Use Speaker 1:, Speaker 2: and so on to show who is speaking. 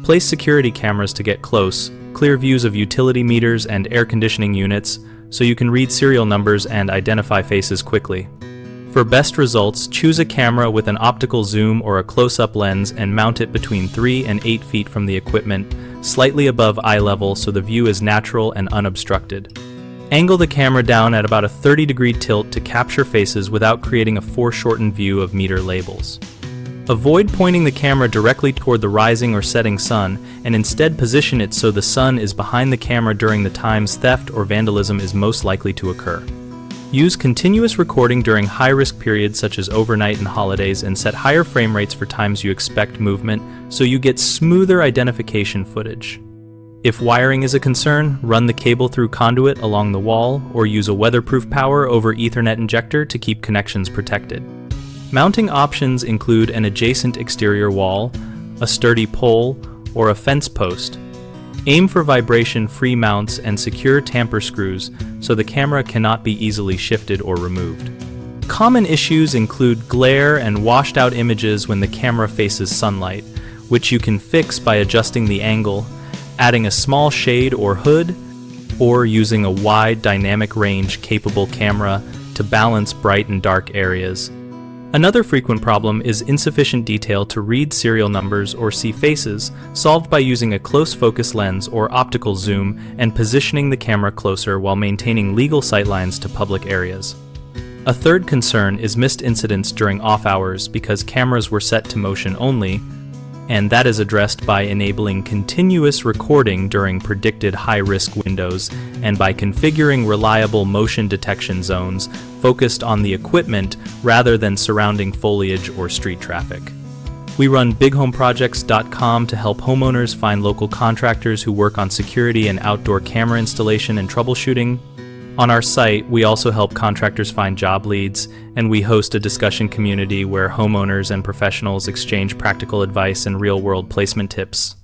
Speaker 1: Place security cameras to get close, clear views of utility meters and air conditioning units so you can read serial numbers and identify faces quickly. For best results, choose a camera with an optical zoom or a close-up lens and mount it between 3 and 8 feet from the equipment, slightly above eye level so the view is natural and unobstructed. Angle the camera down at about a 30-degree tilt to capture faces without creating a foreshortened view of meter labels. Avoid pointing the camera directly toward the rising or setting sun, and instead position it so the sun is behind the camera during the times theft or vandalism is most likely to occur. Use continuous recording during high-risk periods such as overnight and holidays, and set higher frame rates for times you expect movement so you get smoother identification footage. If wiring is a concern, run the cable through conduit along the wall or use a weatherproof power over Ethernet injector to keep connections protected. Mounting options include an adjacent exterior wall, a sturdy pole, or a fence post. Aim for vibration-free mounts and secure tamper screws so the camera cannot be easily shifted or removed. Common issues include glare and washed-out images when the camera faces sunlight, which you can fix by adjusting the angle, adding a small shade or hood, or using a wide dynamic range capable camera to balance bright and dark areas. Another frequent problem is insufficient detail to read serial numbers or see faces, solved by using a close focus lens or optical zoom and positioning the camera closer while maintaining legal sightlines to public areas. A third concern is missed incidents during off hours because cameras were set to motion only, and that is addressed by enabling continuous recording during predicted high-risk windows and by configuring reliable motion detection zones focused on the equipment rather than surrounding foliage or street traffic. We run bighomeprojects.com to help homeowners find local contractors who work on security and outdoor camera installation and troubleshooting. On our site, we also help contractors find job leads, and we host a discussion community where homeowners and professionals exchange practical advice and real-world placement tips.